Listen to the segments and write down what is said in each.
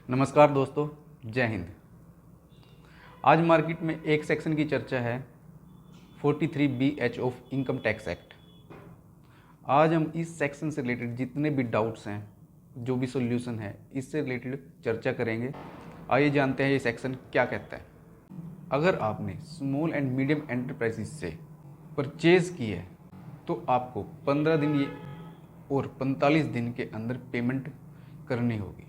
नमस्कार दोस्तों, जय हिंद। आज मार्केट में एक सेक्शन की चर्चा है 43BH of income tax act. आज हम इस सेक्शन से रिलेटेड जितने भी डाउट्स हैं, जो भी सॉल्यूशन है, इससे रिलेटेड चर्चा करेंगे। आइए जानते हैं ये सेक्शन क्या कहता है। अगर आपने स्मॉल एंड मीडियम एंटरप्राइजेज से परचेज की है तो आपको 15 दिन और 45 दिन के अंदर पेमेंट करनी होगी।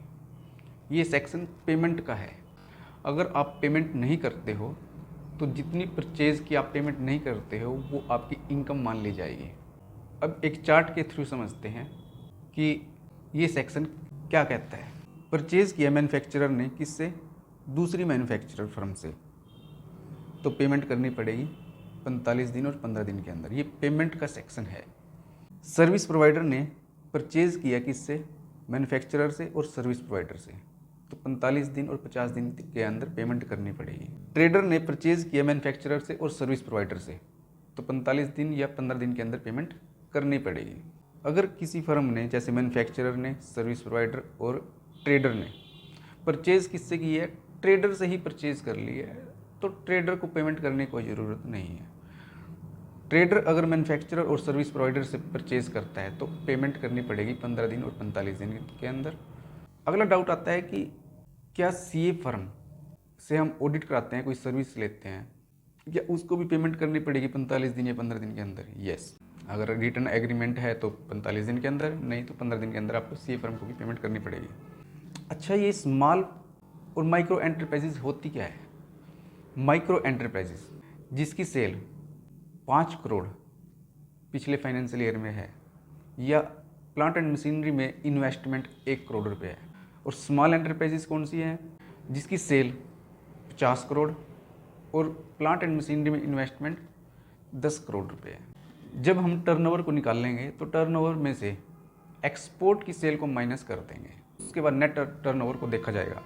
ये सेक्शन पेमेंट का है। अगर आप पेमेंट नहीं करते हो तो जितनी परचेज की आप पेमेंट नहीं करते हो वो आपकी इनकम मान ली जाएगी। अब एक चार्ट के थ्रू समझते हैं कि ये सेक्शन क्या कहता है। परचेज किया मैन्युफैक्चरर ने किससे? दूसरी मैन्युफैक्चरर फर्म से, तो पेमेंट करनी पड़ेगी 45 दिन और 15 दिन के अंदर। ये पेमेंट का सेक्शन है। सर्विस प्रोवाइडर ने परचेज किया किससे? मैन्युफैक्चरर से और सर्विस प्रोवाइडर से, तो 45 दिन और 50 दिन के अंदर पेमेंट करनी पड़ेगी। ट्रेडर ने परचेज किया मैन्युफैक्चरर से और सर्विस प्रोवाइडर से, तो 45 दिन या 15 दिन के अंदर पेमेंट करनी पड़ेगी। अगर किसी फर्म ने, जैसे मैन्युफैक्चरर ने, सर्विस प्रोवाइडर और ट्रेडर ने परचेज किससे की है? ट्रेडर से ही परचेज कर ली है, तो ट्रेडर को पेमेंट करने की कोई ज़रूरत नहीं है। ट्रेडर अगर मैन्युफैक्चरर और सर्विस प्रोवाइडर से परचेज करता है तो पेमेंट करनी पड़ेगी 15 दिन और 45 दिन के अंदर। अगला डाउट आता है कि क्या सीए फर्म से हम ऑडिट कराते हैं, कोई सर्विस लेते हैं, क्या उसको भी पेमेंट करनी पड़ेगी 45 दिन या 15 दिन के अंदर? यस। अगर रिटर्न एग्रीमेंट है तो 45 दिन के अंदर, नहीं तो 15 दिन के अंदर आपको सीए फर्म को भी पेमेंट करनी पड़ेगी। अच्छा, ये स्मॉल और माइक्रो एंटरप्राइजेज होती क्या है? माइक्रो एंटरप्राइजेज जिसकी सेल 5 करोड़ पिछले फाइनेंशियल ईयर में है, या प्लांट एंड मशीनरी में इन्वेस्टमेंट 1 करोड़ रुपये है। और स्मॉल एंटरप्राइजेज कौन सी है? जिसकी सेल 50 करोड़ और प्लांट एंड मशीनरी में इन्वेस्टमेंट 10 करोड़ रुपये है। जब हम टर्नओवर को निकालेंगे तो टर्नओवर में से एक्सपोर्ट की सेल को माइनस कर देंगे, उसके बाद नेट टर्नओवर को देखा जाएगा।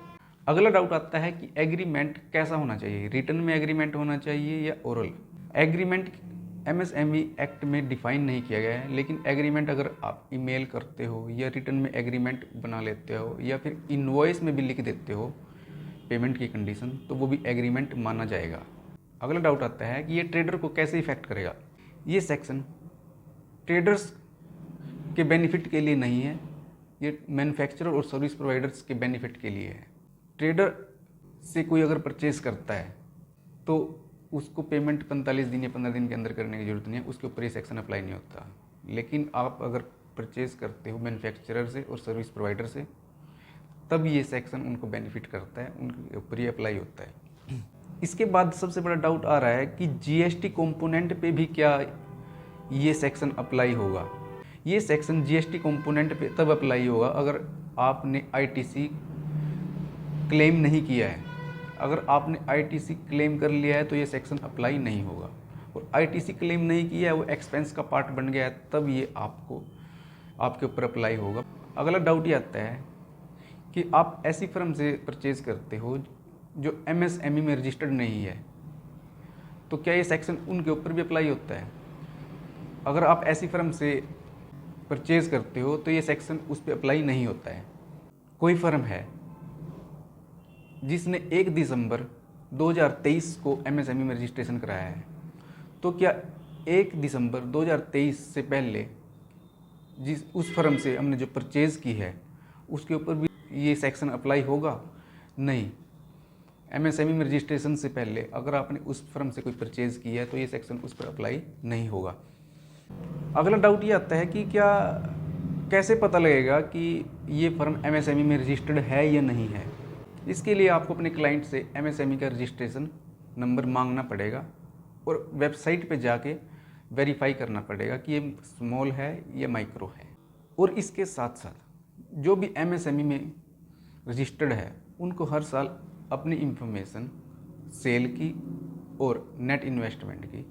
अगला डाउट आता है कि एग्रीमेंट कैसा होना चाहिए? रिटर्न में एग्रीमेंट होना चाहिए या ओरल? एग्रीमेंट एमएसएमई एक्ट में डिफाइन नहीं किया गया है, लेकिन एग्रीमेंट अगर आप ईमेल करते हो या रिटर्न में एग्रीमेंट बना लेते हो या फिर इनवॉइस में भी लिख देते हो पेमेंट की कंडीशन, तो वो भी एग्रीमेंट माना जाएगा। अगला डाउट आता है कि ये ट्रेडर को कैसे इफेक्ट करेगा। ये सेक्शन ट्रेडर्स के बेनिफिट के लिए नहीं है, ये मैन्युफैक्चरर और सर्विस प्रोवाइडर्स के बेनिफिट के लिए है। ट्रेडर से कोई अगर परचेज करता है तो उसको पेमेंट 45 दिन या 15 दिन के अंदर करने की जरूरत नहीं है, उसके ऊपर ये सेक्शन अप्लाई नहीं होता। लेकिन आप अगर परचेज करते हो मैन्युफैक्चरर से और सर्विस प्रोवाइडर से, तब ये सेक्शन उनको बेनिफिट करता है, उनके ऊपर ये अप्लाई होता है। इसके बाद सबसे बड़ा डाउट आ रहा है कि जीएसटी कंपोनेंट पे भी क्या ये सेक्शन अप्लाई होगा। ये सेक्शन जीएसटी कंपोनेंट पे तब अप्लाई होगा अगर आपने आईटीसी क्लेम नहीं किया है। अगर आपने आईटीसी क्लेम कर लिया है तो ये सेक्शन अप्लाई नहीं होगा, और आईटीसी क्लेम नहीं किया है, वो एक्सपेंस का पार्ट बन गया है, तब ये आपके ऊपर अप्लाई होगा। अगला डाउट ये आता है कि आप ऐसी फर्म से परचेज करते हो जो एमएसएमई में रजिस्टर्ड नहीं है, तो क्या ये सेक्शन उनके ऊपर भी अप्लाई होता है? अगर आप ऐसी फर्म से परचेज करते हो तो ये सेक्शन उस पर अप्लाई नहीं होता है। कोई फर्म है जिसने 1 दिसंबर 2023 को एमएसएमई में रजिस्ट्रेशन कराया है, तो क्या 1 दिसंबर 2023 से पहले उस फर्म से हमने जो परचेज़ की है उसके ऊपर भी ये सेक्शन अप्लाई होगा? नहीं। एमएसएमई में रजिस्ट्रेशन से पहले अगर आपने उस फर्म से कोई परचेज़ की है तो ये सेक्शन उस पर अप्लाई नहीं होगा। अगला डाउट ये आता है कि कैसे पता लगेगा कि ये फर्म एमएसएमई में रजिस्टर्ड है या नहीं है। इसके लिए आपको अपने क्लाइंट से एमएसएमई का रजिस्ट्रेशन नंबर मांगना पड़ेगा और वेबसाइट पे जाके वेरीफाई करना पड़ेगा कि ये स्मॉल है या माइक्रो है। और इसके साथ साथ जो भी एमएसएमई में रजिस्टर्ड है उनको हर साल अपनी इंफॉर्मेशन सेल की और नेट इन्वेस्टमेंट की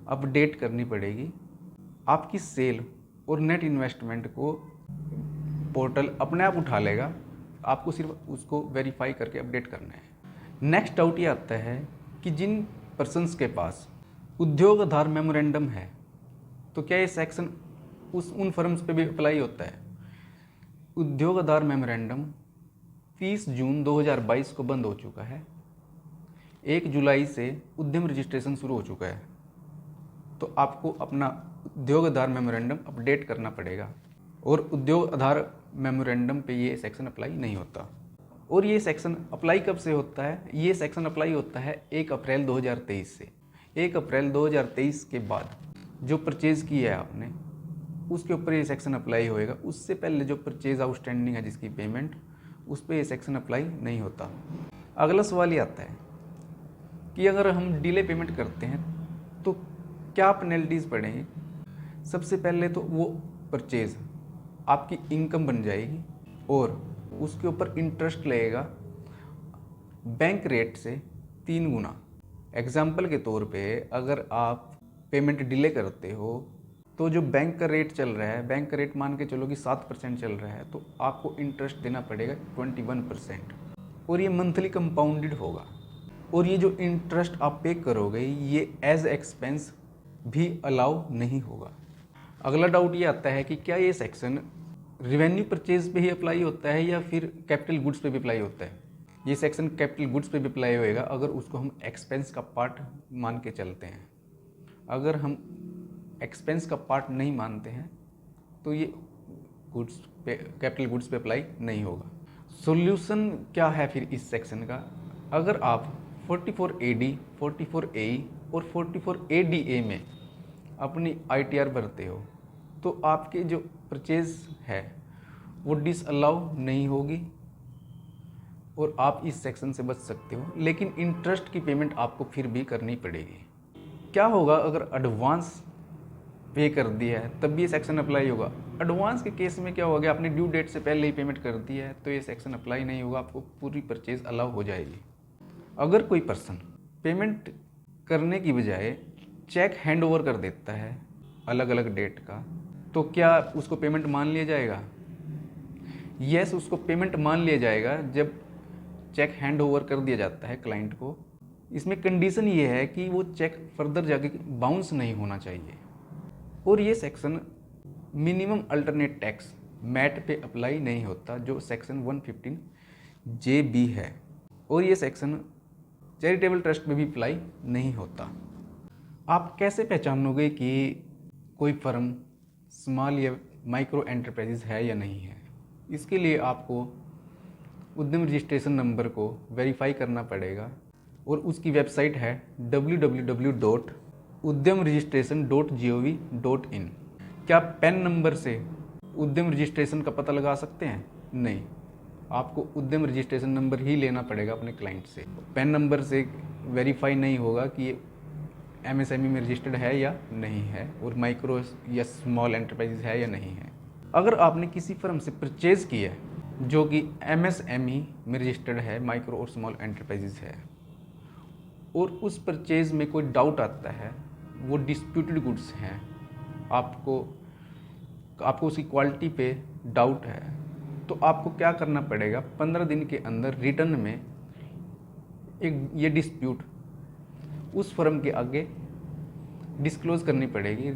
अपडेट करनी पड़ेगी। आपकी सेल और नेट इन्वेस्टमेंट को पोर्टल अपने आप उठा लेगा, आपको सिर्फ उसको वेरीफाई करके अपडेट करना है। नेक्स्ट डाउट ये आता है कि जिन पर्सन्स के पास उद्योग आधार मेमोरेंडम है, तो क्या ये सेक्शन उन फर्म्स पे भी अप्लाई होता है? उद्योग आधार मेमोरेंडम 30 जून 2022 को बंद हो चुका है। 1 जुलाई से उद्यम रजिस्ट्रेशन शुरू हो चुका है। तो आपको अपना उद्योग आधार मेमोरेंडम अपडेट करना पड़ेगा और उद्योग आधार मेमोरेंडम पे ये सेक्शन अप्लाई नहीं होता। और ये सेक्शन अप्लाई कब से होता है? ये सेक्शन अप्लाई होता है 1 अप्रैल 2023 से। 1 अप्रैल 2023 के बाद जो परचेज़ किया है आपने उसके ऊपर ये सेक्शन अप्लाई होएगा। उससे पहले जो परचेज़ आउटस्टैंडिंग है जिसकी पेमेंट, उस पर ये सेक्शन अप्लाई नहीं होता। अगला सवाल ये आता है कि अगर हम डिले पेमेंट करते हैं तो क्या पेनल्टीज़ पड़ेंगी? सबसे पहले तो वो परचेज़ आपकी इनकम बन जाएगी और उसके ऊपर इंटरेस्ट लगेगा बैंक रेट से 3 गुना। एग्जाम्पल के तौर पे अगर आप पेमेंट डिले करते हो तो जो बैंक का रेट चल रहा है, बैंक का रेट मान के चलो कि 7% चल रहा है, तो आपको इंटरेस्ट देना पड़ेगा 21% और ये मंथली कंपाउंडेड होगा। और ये जो इंटरेस्ट आप पे करोगे ये एज एक्सपेंस भी अलाउ नहीं होगा। अगला डाउट ये आता है कि क्या ये सेक्शन रिवेन्यू परचेज पे ही अप्लाई होता है या फिर कैपिटल गुड्स पे भी अप्लाई होता है? ये सेक्शन कैपिटल गुड्स पे भी अप्लाई होएगा अगर उसको हम एक्सपेंस का पार्ट मान के चलते हैं। अगर हम एक्सपेंस का पार्ट नहीं मानते हैं तो ये गुड्स पे, कैपिटल गुड्स पे अप्लाई नहीं होगा। सॉल्यूशन क्या है फिर इस सेक्शन का? अगर आप 44AD, 44AE और 44ADA में अपनी ITR भरते हो तो आपके जो परचेज है वो डिसअलाउ नहीं होगी और आप इस सेक्शन से बच सकते हो, लेकिन इंटरेस्ट की पेमेंट आपको फिर भी करनी पड़ेगी। क्या होगा अगर एडवांस पे कर दिया है तब भी ये सेक्शन अप्लाई होगा? एडवांस के केस में क्या होगा, आपने ड्यू डेट से पहले ही पेमेंट कर दी है तो ये सेक्शन अप्लाई नहीं होगा, आपको पूरी परचेज अलाउ हो जाएगी। अगर कोई पर्सन पेमेंट करने की बजाय चेक हैंड ओवर कर देता है अलग अलग डेट का, तो क्या उसको पेमेंट मान लिया जाएगा? यस, उसको पेमेंट मान लिया जाएगा जब चेक हैंड ओवर कर दिया जाता है क्लाइंट को। इसमें कंडीशन ये है कि वो चेक फर्दर जाके बाउंस नहीं होना चाहिए। और ये section minimum alternate tax MAT पे अप्लाई नहीं होता जो सेक्शन 115JB है। और ये सेक्शन चैरिटेबल ट्रस्ट में भी अप्लाई नहीं होता। आप कैसे पहचानोगे कि कोई फर्म स्मॉल या माइक्रो एंटरप्राइजेज है या नहीं है? इसके लिए आपको उद्यम रजिस्ट्रेशन नंबर को वेरीफाई करना पड़ेगा और उसकी वेबसाइट है www.udyamregistration.gov.in। क्या पैन नंबर से उद्यम रजिस्ट्रेशन का पता लगा सकते हैं? नहीं, आपको उद्यम रजिस्ट्रेशन नंबर ही लेना पड़ेगा अपने क्लाइंट से। पैन नंबर से वेरीफाई नहीं होगा कि ये MSME में रजिस्टर्ड है या नहीं है और माइक्रो या स्मॉल एंटरप्राइजेज है या नहीं है। अगर आपने किसी फर्म से परचेज किया है जो कि MSME में रजिस्टर्ड है, माइक्रो और स्मॉल एंटरप्राइजेज है, और उस परचेज में कोई डाउट आता है, वो डिस्प्यूटेड गुड्स हैं, आपको उसकी क्वालिटी पे डाउट है, तो आपको क्या करना पड़ेगा? 15 दिन के अंदर रिटर्न में एक ये डिस्प्यूट उस फर्म के आगे डिस्क्लोज करनी पड़ेगी।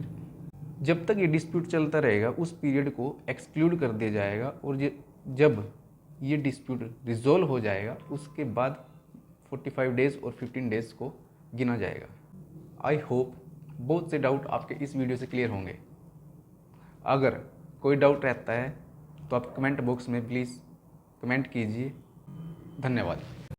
जब तक ये डिस्प्यूट चलता रहेगा उस पीरियड को एक्सक्लूड कर दिया जाएगा और जब ये डिस्प्यूट रिजोल्व हो जाएगा उसके बाद 45 डेज़ और 15 डेज़ को गिना जाएगा। आई होप बहुत से डाउट आपके इस वीडियो से क्लियर होंगे। अगर कोई डाउट रहता है तो आप कमेंट बॉक्स में प्लीज़ कमेंट कीजिए। धन्यवाद।